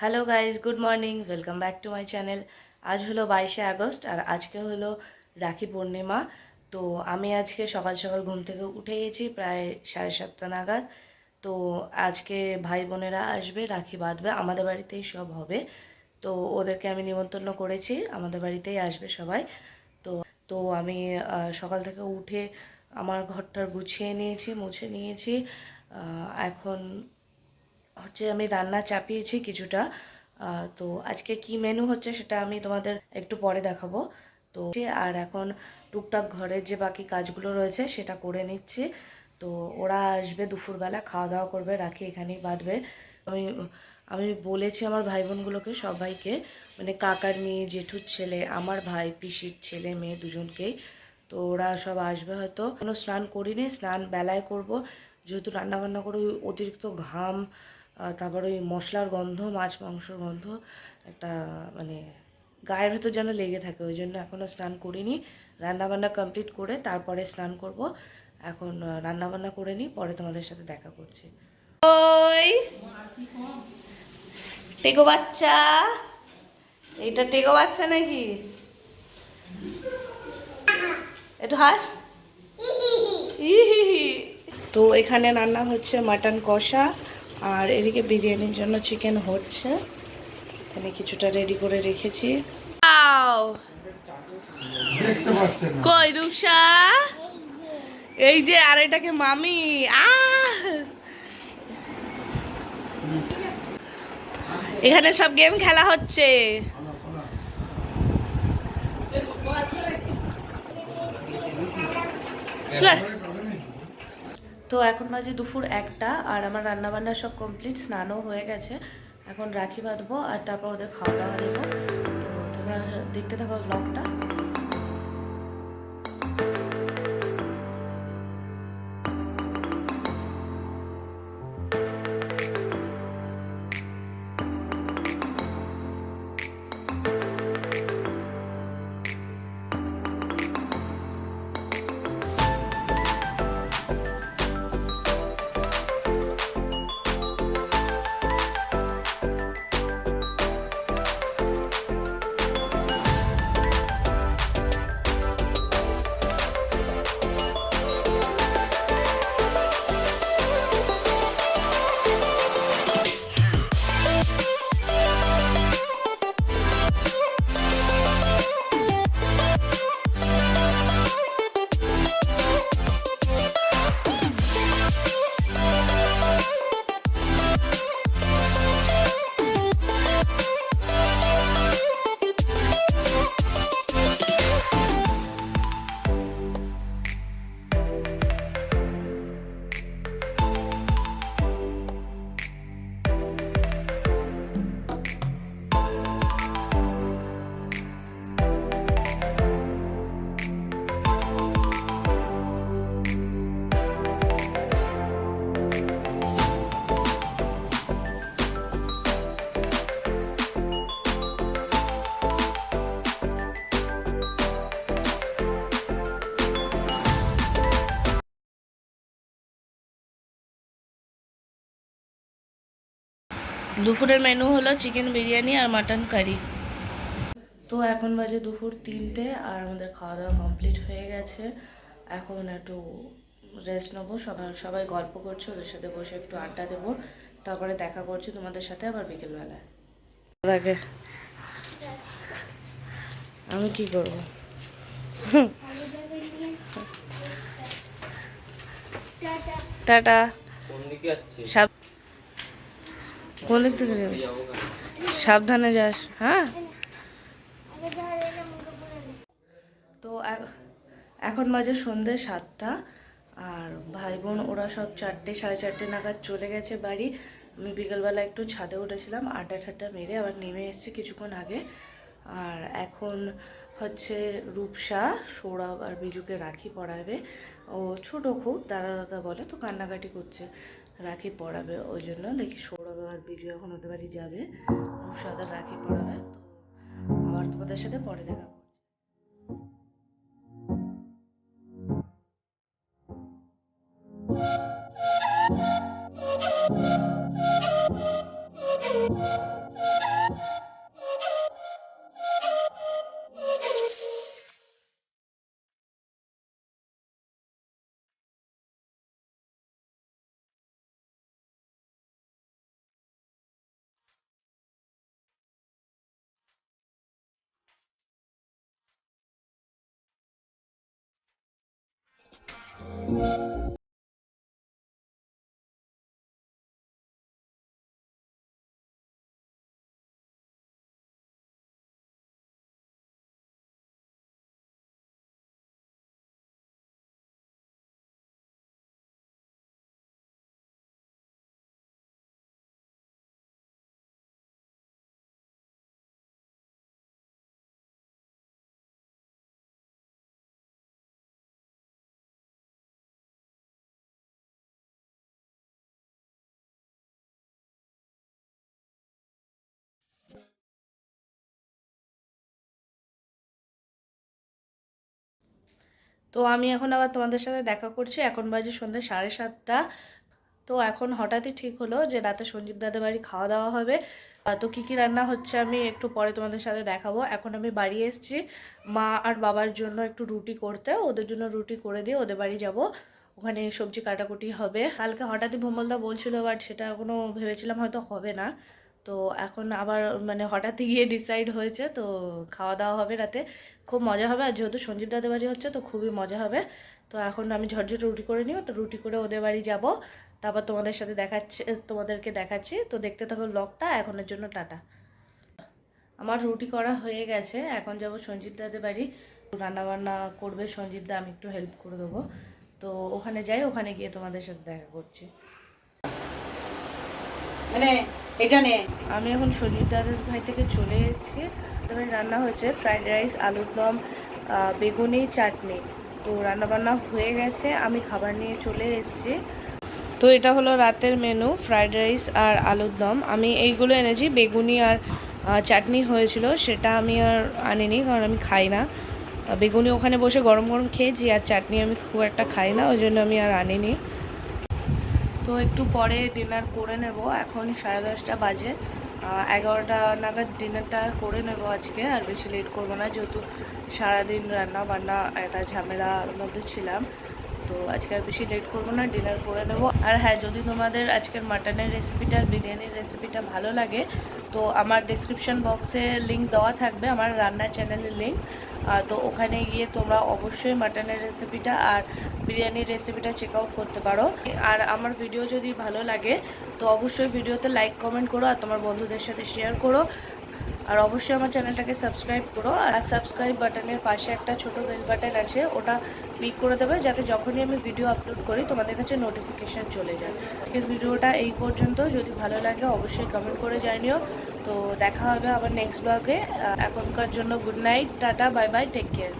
Hello guys, good morning, welcome back to my channel. আজ হলো 22শে August আর আজকে হলো রাখি পূর্ণিমা। তো আমি আজকে সকাল সকাল ঘুম থেকে উঠে গেছি প্রায় 7:30 নাগাদ। তো আজকে ভাই বোনেরা আসবে, রাখি বাঁধবে, আমাদের বাড়িতেই সব হবে। তো ওদেরকে আমি নিমন্ত্রণ করেছি, আমাদের বাড়িতেই আসবে সবাই। তো তো আমি সকাল থেকে উঠে আমার ঘরটার গুছিয়ে নিয়েছি, মুছে নিয়েছি। এখন হচ্ছে আমি রান্না চাপিয়েছি কিছুটা। তো আজকে কি মেনু হচ্ছে সেটা আমি তোমাদের একটু পরে দেখাবো। তো আর এখন টুকটাক ঘরের যে বাকি কাজগুলো রয়েছে সেটা করে নিচ্ছি। তো ওরা আসবে দুপুরবেলা, খাওয়া দাওয়া করবে, রাখি এখানেই বাঁধবে। আমি আমি বলেছি আমার ভাই বোনগুলোকে সবাইকে, মানে কাকার মেয়ে, জেঠুর ছেলে, আমার ভাই, পিসির ছেলে মেয়ে দুজনকেই। তো ওরা সব আসবে হয়তো। কোনো স্নান করিনি, স্নান বেলায় করব, যেহেতু রান্নাবান্না করে ওই অতিরিক্ত ঘাম, তারপর ওই মশলার গন্ধ, মাছ মাংসর গন্ধ একটা মানে গায়ের ভেতর যেন লেগে থাকে, ওই জন্য এখনও স্নান করিনি। রান্নাবান্না কমপ্লিট করে তারপরে স্নান করব। এখন রান্নাবান্না করে নিই, পরে তোমাদের সাথে দেখা করছি। ওই টেকো বাচ্চা, এইটা টেকো বাচ্চা নাকি? একটু হাস। ইহিহি। তো এখানে রান্না হচ্ছে মাটন কষা, আর এদিকে বিরিয়ানির জন্য চিকেন হচ্ছে। এখানে কিছুটা রেডি করে রেখেছি। কই রূপসা? এই যে, আর এটাকে মামি। এখানে সব গেম খেলা হচ্ছে। তো এখন বাজে দুপুর 1টা, আর আমার রান্নাবান্না সব কমপ্লিট, স্নানও হয়ে গেছে। এখন রাখি বাঁধবো আর তারপর ওদের খাওয়া দাওয়া দেবো। তো তোমরা দেখতে থাকো ব্লগটা। দুপুরের মেনু হলো চিকেন বিরিয়ানি আর মাটন কারি। তো এখন বাজে দুপুর 3টে, আর আমাদের খাওয়া দাওয়া কমপ্লিট হয়ে গেছে। এখন একটু রেস্ট নেবো, সবাই গল্প করছে, ওদের সাথে বসে একটু আড্ডা দেবো, তারপরে দেখা করছি তোমাদের সাথে আবার বিকেলবেলায়। আগে আমি কি করব? টাটা। কোন দিক থেকে যাবি? সাবধানে যাস, হ্যাঁ। তো এখন বাজে সন্ধ্যে 7টা, আর ভাই বোন ওরা সব 4টে, 4:30 নাগাদ চলে গেছে বাড়ি। আমি বিকেলবেলা একটু ছাদে উঠেছিলাম, আড্ডা ঠাড্ডা মেরে আবার নেমে এসেছি কিছুক্ষণ আগে। আর এখন হচ্ছে রূপসা, সৌরভ আর বিজুকে রাখি পরাবে। ও ছোটো খুব, দাদা দাদা বলে, তো কান্নাকাটি করছে, রাখি পরাবে। ওই জন্য দেখি সৌরভ আর বিজু এখন ওদের বাড়ি যাবে, রূপসাদের রাখি পরাবে। তো আবার তোমাদের সাথে পরে দেখা করছি। তো আমি এখন আবার তোমাদের সাথে দেখা করছি। এখন বাজে সন্ধ্যে 7:30। তো এখন হঠাৎই ঠিক হলো যে রাতে সঞ্জীব দাদের বাড়ি খাওয়া দাওয়া হবে। তো কী কী রান্না হচ্ছে আমি একটু পরে তোমাদের সাথে দেখাবো। এখন আমি বাড়ি এসেছি মা আর বাবার জন্য একটু রুটি করতে, ওদের জন্য রুটি করে দিয়ে ওদের বাড়ি যাব। ওখানে সবজি কাটাকুটি হবে। কালকে হঠাৎই ভোমলদা বলছিল, বাট সেটা এখনও ভেবেছিলাম হয়তো হবে না। তো এখন আবার মানে হঠাৎই গিয়ে ডিসাইড হয়েছে, তো খাওয়া দাওয়া হবে রাতে, খুব মজা হবে। আর যেহেতু সঞ্জীব দাদের বাড়ি হচ্ছে তো খুবই মজা হবে। তো এখন আমি ঝটঝট রুটি করে নিও, তো রুটি করে ওদের বাড়ি যাব, তারপর তোমাদেরকে দেখাচ্ছি। তো দেখতে থাকো ব্লগটা। এখনের জন্য টাটা। আমার রুটি করা হয়ে গেছে, এখন যাব সঞ্জীব দাদের বাড়ি। রান্নাবান্না করবে সঞ্জীব দা, আমি একটু হেল্প করে দেবো। তো ওখানে যাই, ওখানে গিয়ে তোমাদের সাথে দেখা করছি। মানে এটা নে, আমি এখন সঞ্জীব দাদের ভাই থেকে চলে এসেছি। তবে রান্না হয়েছে ফ্রাইড রাইস, আলুর দম, বেগুনি, চাটনি। তো রান্নাবান্না হয়ে গেছে, আমি খাবার নিয়ে চলে এসেছি। তো এটা হলো রাতের মেনু, ফ্রাইড রাইস আর আলুর দম। আমি এইগুলো এনেছি, বেগুনি আর চাটনি হয়েছিল, সেটা আমি আর আনিনি কারণ আমি খাই না। বেগুনি ওখানে বসে গরম গরম খেয়েছি, আর চাটনি আমি খুব একটা খাই না, ওই জন্য আমি আর আনিনি। তো একটু পরে ডিনার করে নেব। এখন 10:30 বাজে, 11টা নাগাদ ডিনারটা করে নেব আজকে। আর বেশি লেট করবো না, যেহেতু সারাদিন রান্না বান্না একটা ঝামেলার মধ্যে ছিলাম। তো আজকে আর বেশি লেট করবো না, ডিনার করে নেব। আর হ্যাঁ, যদি তোমাদের আজকের মাটনের রেসিপিটা আর বিরিয়ানির রেসিপিটা ভালো লাগে, তো আমার ডেসক্রিপশন বক্সে লিঙ্ক দেওয়া থাকবে, আমার রান্নার চ্যানেলের লিঙ্ক। তো ওখানে গিয়ে তোমরা অবশ্যই মাটনের রেসিপিটা আর বিরিয়ানির রেসিপিটা চেক আউট করতে পারো। আর আমার ভিডিও যদি ভালো লাগে তো অবশ্যই ভিডিওতে লাইক কমেন্ট করো, আর তোমার বন্ধুদের সাথে শেয়ার করো। আর অবশ্যই আমার চ্যানেলটাকে সাবস্ক্রাইব করো। আর সাবস্ক্রাইব বাটনের পাশে একটা ছোট বেল বাটন আছে, ওটা ক্লিক করে দেবে, যাতে যখনই আমি ভিডিও আপলোড করি তোমাদের কাছে নোটিফিকেশান চলে যায়। আজকের ভিডিওটা এই পর্যন্ত। যদি ভালো লাগে অবশ্যই কমেন্ট করে জানিও। তো দেখা হবে আবার নেক্সট ব্লগে। এখনকার জন্য good night, tata, bye bye, take care.